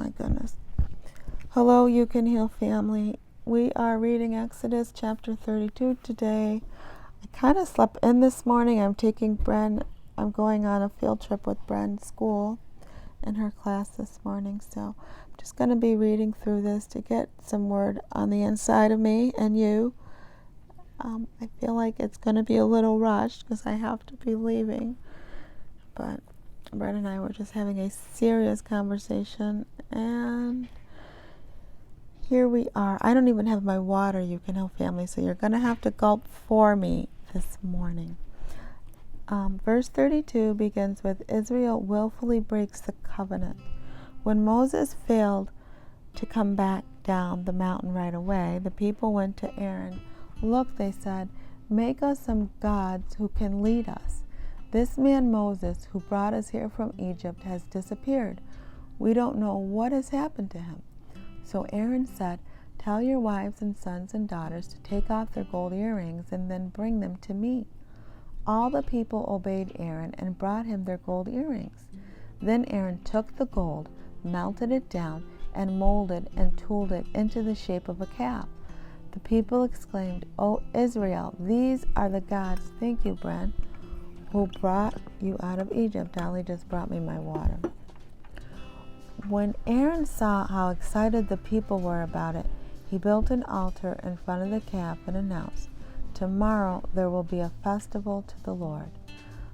my goodness. Hello, You Can Heal family. We are reading Exodus chapter 32 today. I kind of slept in this morning. I'm going on a field trip with Bren's school in her class this morning. So I'm just going to be reading through this to get some word on the inside of me and you. I feel like it's going to be a little rushed because I have to be leaving. But Bren and I were just having a serious conversation, and here we are. I don't even have my water, You Can Help family, so you're going to have to gulp for me this morning. Verse 32 begins with, Israel willfully breaks the covenant. When Moses failed to come back down the mountain right away, the people went to Aaron. Look, they said, make us some gods who can lead us. This man Moses, who brought us here from Egypt, has disappeared. We don't know what has happened to him. So Aaron said, tell your wives and sons and daughters to take off their gold earrings and then bring them to me. All the people obeyed Aaron and brought him their gold earrings. Then Aaron took the gold, melted it down, and molded and tooled it into the shape of a calf. The people exclaimed, O Israel, these are the gods, thank you, Bren, who brought you out of Egypt. Dolly just brought me my water. When Aaron saw how excited the people were about it, he built an altar in front of the calf and announced, tomorrow there will be a festival to the Lord.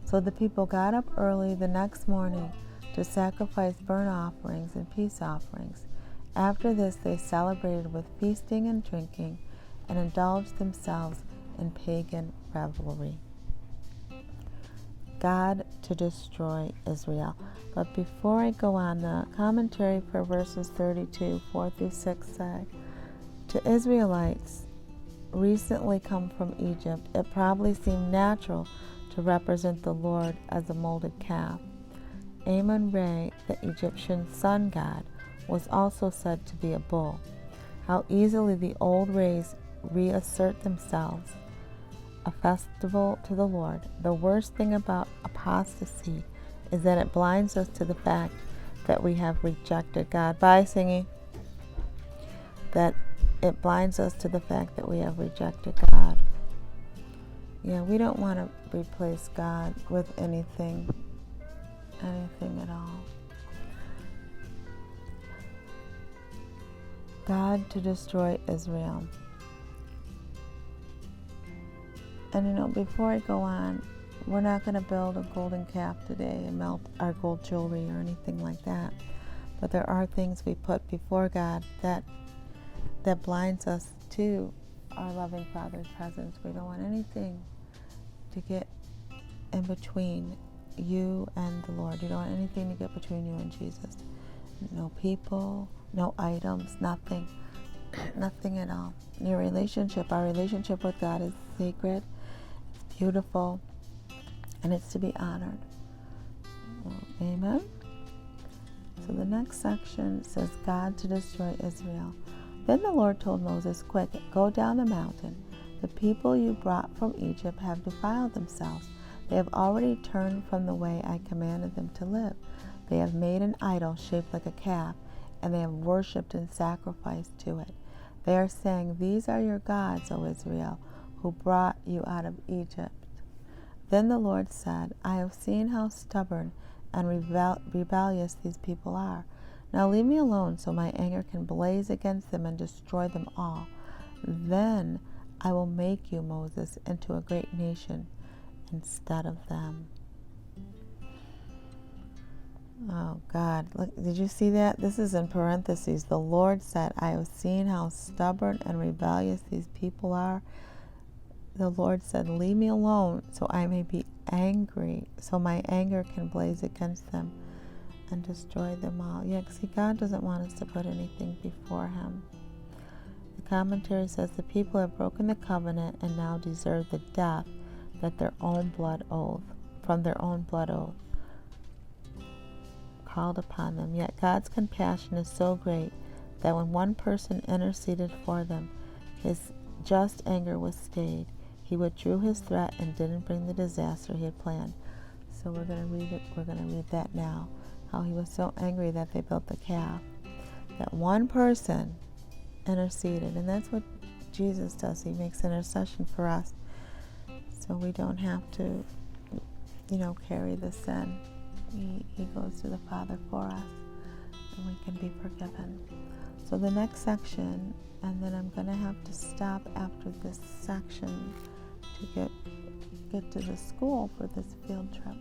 So the people got up early the next morning to sacrifice burnt offerings and peace offerings. After this, they celebrated with feasting and drinking and indulged themselves in pagan revelry. God to destroy Israel. But before I go on, the commentary for verses 32, 4 through 6 said, to Israelites recently come from Egypt, it probably seemed natural to represent the Lord as a molded calf. Amun-Re, the Egyptian sun god, was also said to be a bull. How easily the old ways reassert themselves. A festival to the Lord. The worst thing about apostasy is that it blinds us to the fact that we have rejected God. Bye, Singy. That it blinds us to the fact that we have rejected God. Yeah, we don't want to replace God with anything at all. God to destroy Israel. And before I go on, we're not going to build a golden calf today and melt our gold jewelry or anything like that. But there are things we put before God that blinds us to our loving Father's presence. We don't want anything to get in between you and the Lord. You don't want anything to get between you and Jesus. No people, no items, nothing. Nothing at all. Our relationship with God is sacred, it's beautiful, and it's to be honored. Amen. So the next section says, God to destroy Israel. Then the Lord told Moses, quick, go down the mountain. The people you brought from Egypt have defiled themselves. They have already turned from the way I commanded them to live. They have made an idol shaped like a calf, and they have worshipped and sacrificed to it. They are saying, these are your gods, O Israel, who brought you out of Egypt. Then the Lord said, I have seen how stubborn and rebellious these people are. Now leave me alone so my anger can blaze against them and destroy them all. Then I will make you, Moses, into a great nation instead of them. Oh, God. Look, did you see that? This is in parentheses. The Lord said, I have seen how stubborn and rebellious these people are. The Lord said, leave me alone so I may be angry, so my anger can blaze against them and destroy them all. Yeah, see, God doesn't want us to put anything before Him. The commentary says, the people have broken the covenant and now deserve the death from their own blood oath called upon them. Yet God's compassion is so great that when one person interceded for them, His just anger was stayed. He withdrew His threat and didn't bring the disaster He had planned. So we're going to read it. We're going to read that now. How He was so angry that they built the calf. that one person interceded. And that's what Jesus does. He makes intercession for us. So we don't have to, carry the sin. He goes to the Father for us, and we can be forgiven. So the next section, and then I'm going to have to stop after this section to get to the school for this field trip.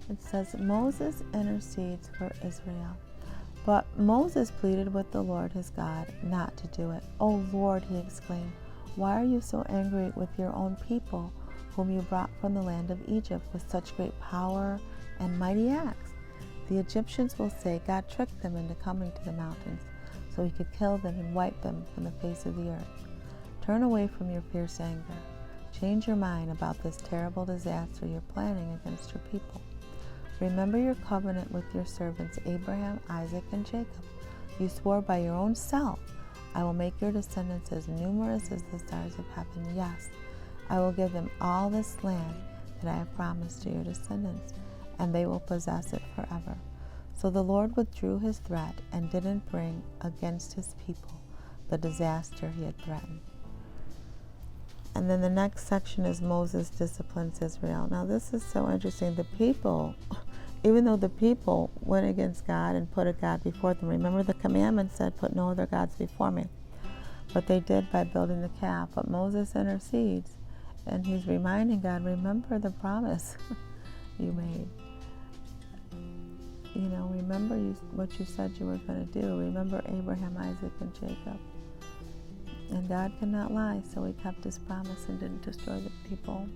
It says, Moses intercedes for Israel. But Moses pleaded with the Lord his God not to do it. "O Lord," he exclaimed, "why are you so angry with your own people, whom you brought from the land of Egypt with such great power and mighty acts? The Egyptians will say, 'God tricked them into coming to the mountains, so he could kill them and wipe them from the face of the earth.' Turn away from your fierce anger. Change your mind about this terrible disaster you're planning against your people. Remember your covenant with your servants Abraham, Isaac, and Jacob. You swore by your own self, 'I will make your descendants as numerous as the stars of heaven. Yes, I will give them all this land that I have promised to your descendants, and they will possess it forever.' So the Lord withdrew his threat and didn't bring against his people the disaster he had threatened." And then the next section is Moses disciplines Israel. Now this is so interesting. The people, even though the people went against God and put a God before them, remember the commandment said, "Put no other gods before me." But they did by building the calf. But Moses intercedes, and he's reminding God, remember the promise you made. Remember what you said you were going to do. Remember Abraham, Isaac, and Jacob. And God cannot lie, so he kept his promise and didn't destroy the people.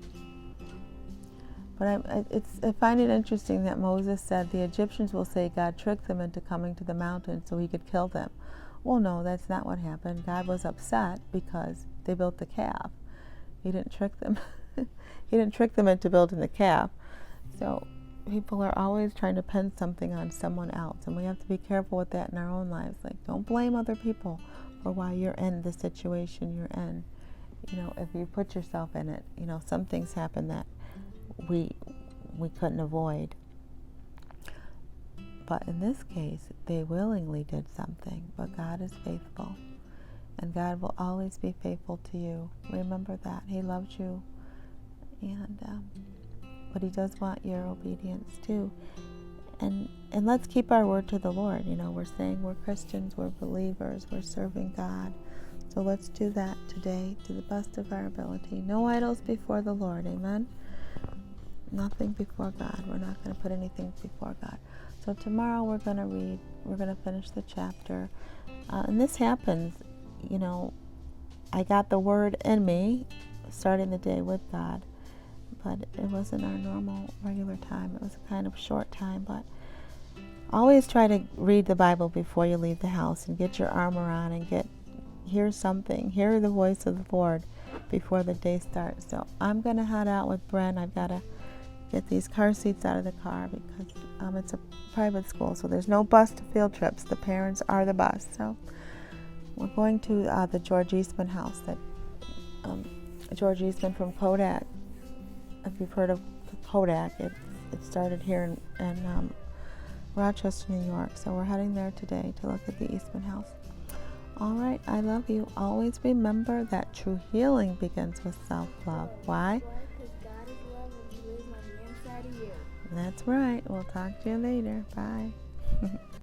But I find it interesting that Moses said the Egyptians will say God tricked them into coming to the mountain so he could kill them. Well, no, that's not what happened. God was upset because they built the calf. He didn't trick them. He didn't trick them into building the calf. So people are always trying to pin something on someone else, and we have to be careful with that in our own lives. Like, don't blame other people for why you're in the situation you're in. If you put yourself in it, some things happen that we couldn't avoid. But in this case, they willingly did something, but God is faithful, and God will always be faithful to you. Remember that. He loves you, but he does want your obedience too. And let's keep our word to the Lord. We're saying we're Christians, we're believers, we're serving God. So let's do that today to the best of our ability. No idols before the Lord, amen? Nothing before God. We're not going to put anything before God. So tomorrow we're going to finish the chapter. And this happens, I got the word in me, starting the day with God. But it wasn't our normal, regular time. It was a kind of short time. But always try to read the Bible before you leave the house and get your armor on and hear something. Hear the voice of the Lord before the day starts. So I'm going to head out with Bren. I've got to get these car seats out of the car because it's a private school. So there's no bus to field trips. The parents are the bus. So we're going to the George Eastman house that George Eastman from Kodak. If you've heard of Kodak, it started here in Rochester, New York. So we're heading there today to look at the Eastman house. All right, I love you. Always remember that true healing begins with self-love. Why? Because God is love and he lives on the inside of you. That's right. We'll talk to you later. Bye.